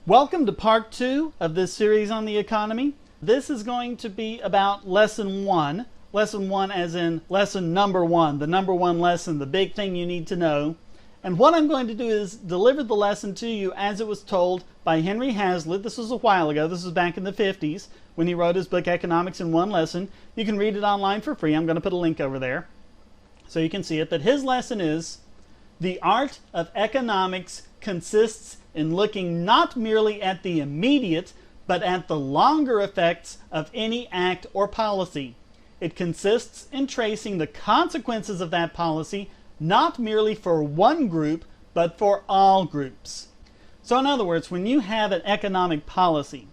Welcome to part 2 of this series on the economy. This is going to be about lesson 1. Lesson 1 as in lesson number 1, the number 1 lesson, the big thing you need to know. And what I'm going to do is deliver the lesson to you as it was told by Henry Hazlitt. This was a while ago. This was back in the 50s when he wrote his book Economics in One Lesson. You can read it online for free. I'm going to put a link over there so you can see it. But his lesson is: the art of economics consists in looking not merely at the immediate, but at the longer effects of any act or policy. It consists in tracing the consequences of that policy, not merely for one group, but for all groups. So in other words, when you have an economic policy,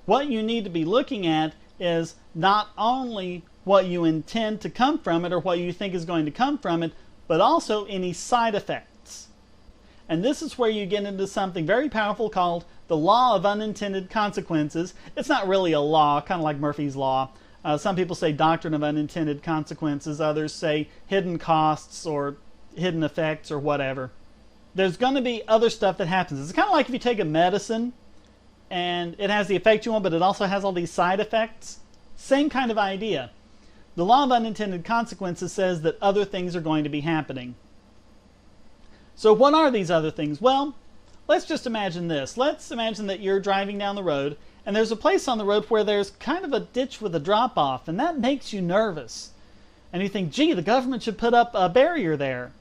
what you need to be looking at is not only what you intend to come from it or what you think is going to come from it, but also any side effects. And this is where you get into something very powerful called the law of unintended consequences. It's not really a law, kind of like Murphy's Law. Some people say doctrine of unintended consequences. Others say hidden costs or hidden effects or whatever. There's going to be other stuff that happens. It's kind of like if you take a medicine and it has the effect you want, but it also has all these side effects. Same kind of idea. The law of unintended consequences says that other things are going to be happening. So what are these other things? Well, let's just imagine this. Let's imagine that you're driving down the road and there's a place on the road where there's kind of a ditch with a drop-off, and that makes you nervous. And you think, gee, the government should put up a barrier there.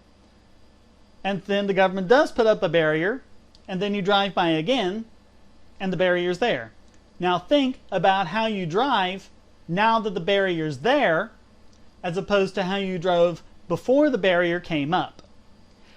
And then the government does put up a barrier, and then you drive by again, and the barrier's there. Now think about how you drive now that the barrier's there, as opposed to how you drove before the barrier came up.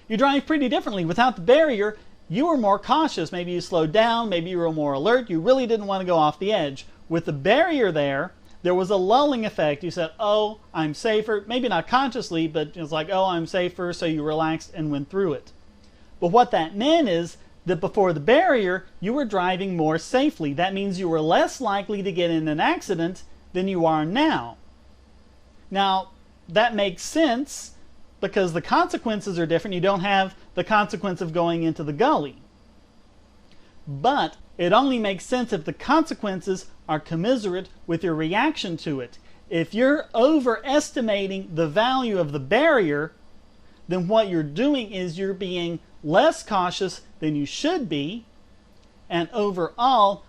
You drive pretty differently. Without the barrier, you were more cautious. Maybe you slowed down, maybe you were more alert, you really didn't want to go off the edge. With the barrier there was a lulling effect. You said, oh, I'm safer. Maybe not consciously, but it was like, oh, I'm safer, so you relaxed and went through it. But what that meant is that before the barrier, you were driving more safely. That means you were less likely to get in an accident than you are now. Now, that makes sense because the consequences are different. You don't have the consequence of going into the gully. But it only makes sense if the consequences are commensurate with your reaction to it. If you're overestimating the value of the barrier, then what you're doing is you're being less cautious than you should be, and overall,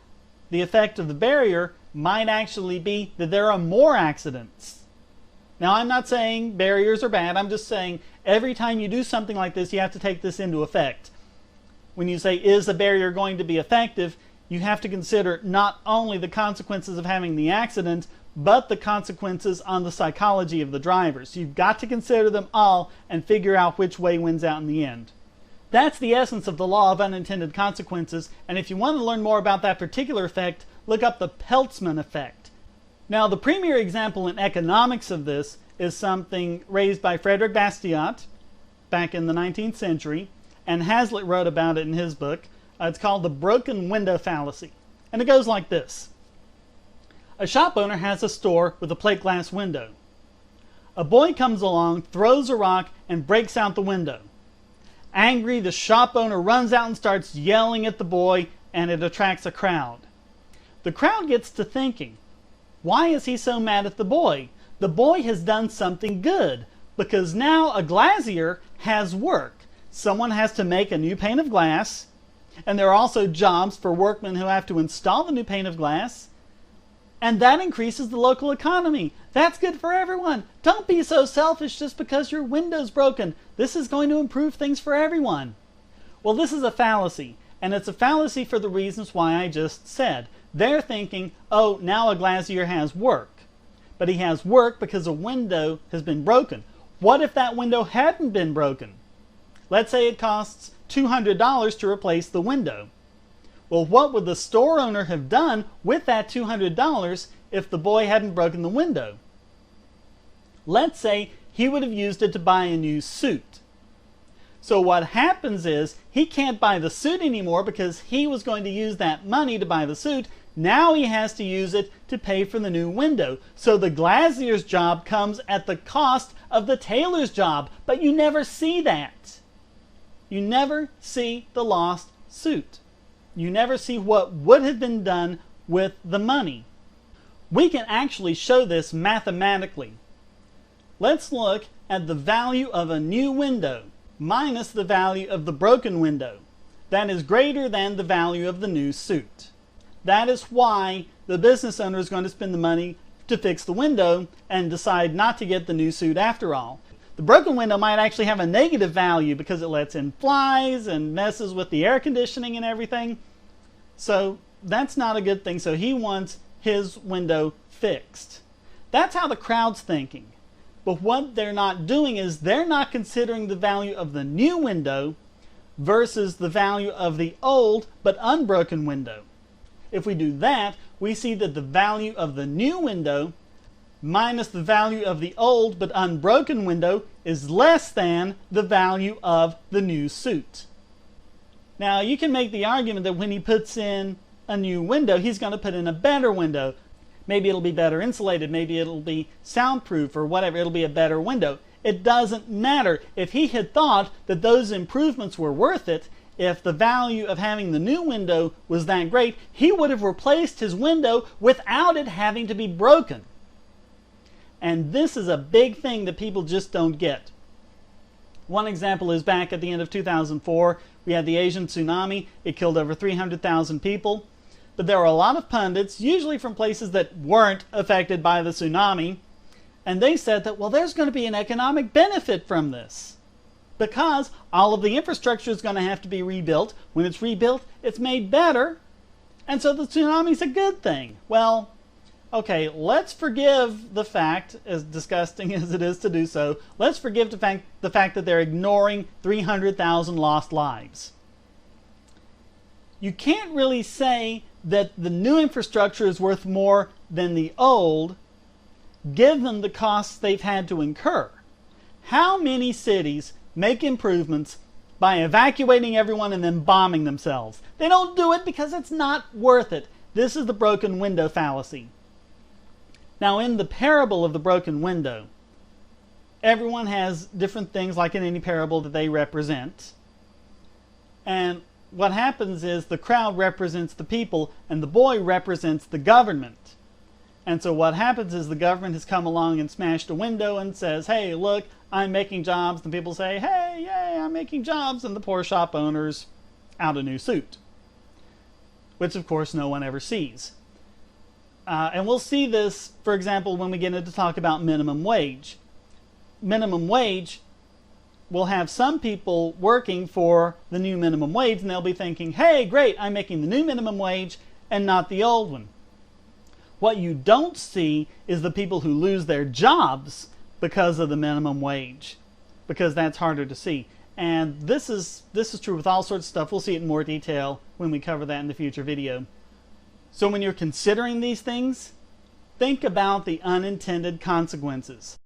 the effect of the barrier might actually be that there are more accidents. Now, I'm not saying barriers are bad. I'm just saying every time you do something like this, you have to take this into effect. When you say, is the barrier going to be effective, you have to consider not only the consequences of having the accident, but the consequences on the psychology of the drivers. You've got to consider them all and figure out which way wins out in the end. That's the essence of the law of unintended consequences, and if you want to learn more about that particular effect, look up the Peltzman effect. Now, the premier example in economics of this is something raised by Frederick Bastiat back in the 19th century, and Hazlitt wrote about it in his book. It's called the broken window fallacy. And it goes like this. A shop owner has a store with a plate glass window. A boy comes along, throws a rock, and breaks out the window. Angry, the shop owner runs out and starts yelling at the boy, and it attracts a crowd. The crowd gets to thinking, why is he so mad at the boy? The boy has done something good, because now a glazier has work. Someone has to make a new pane of glass, and there are also jobs for workmen who have to install the new pane of glass, and that increases the local economy. That's good for everyone. Don't be so selfish just because your window's broken. This is going to improve things for everyone. Well, this is a fallacy, and it's a fallacy for the reasons why I just said. They're thinking, oh, now a glazier has work. But he has work because a window has been broken. What if that window hadn't been broken? Let's say it costs $200 to replace the window. Well, what would the store owner have done with that $200 if the boy hadn't broken the window? Let's say he would have used it to buy a new suit. So what happens is he can't buy the suit anymore because he was going to use that money to buy the suit. Now he has to use it to pay for the new window. So the glazier's job comes at the cost of the tailor's job. But you never see that. You never see the lost suit. You never see what would have been done with the money. We can actually show this mathematically. Let's look at the value of a new window minus the value of the broken window. That is greater than the value of the new suit. That is why the business owner is going to spend the money to fix the window and decide not to get the new suit after all. The broken window might actually have a negative value because it lets in flies and messes with the air conditioning and everything. So that's not a good thing. So he wants his window fixed. That's how the crowd's thinking. But what they're not doing is they're not considering the value of the new window versus the value of the old but unbroken window. If we do that, we see that the value of the new window minus the value of the old but unbroken window is less than the value of the new suit. Now you can make the argument that when he puts in a new window, he's going to put in a better window. Maybe it'll be better insulated, maybe it'll be soundproof or whatever, it'll be a better window. It doesn't matter. If he had thought that those improvements were worth it, if the value of having the new window was that great, he would have replaced his window without it having to be broken. And this is a big thing that people just don't get. One example is back at the end of 2004, we had the Asian tsunami. It killed over 300,000 people. But there were a lot of pundits, usually from places that weren't affected by the tsunami, and they said that, well, there's going to be an economic benefit from this because all of the infrastructure is going to have to be rebuilt. When it's rebuilt, it's made better, and so the tsunami's a good thing. Well, okay, let's forgive the fact, as disgusting as it is to do so, let's forgive the fact that they're ignoring 300,000 lost lives. You can't really say that the new infrastructure is worth more than the old, given the costs they've had to incur. How many cities make improvements by evacuating everyone and then bombing themselves? They don't do it because it's not worth it. This is the broken window fallacy. Now, in the parable of the broken window, everyone has different things, like in any parable, that they represent. And what happens is the crowd represents the people and the boy represents the government. And so what happens is the government has come along and smashed a window and says, hey, look, I'm making jobs. And people say, hey, yay, I'm making jobs. And the poor shop owner's out a new suit, which of course no one ever sees. And we'll see this, for example, when we get into talk about minimum wage. Minimum wage will have some people working for the new minimum wage, and they'll be thinking, hey, great, I'm making the new minimum wage and not the old one. What you don't see is the people who lose their jobs because of the minimum wage, because that's harder to see. And this is true with all sorts of stuff. We'll see it in more detail when we cover that in the future video. So when you're considering these things, think about the unintended consequences.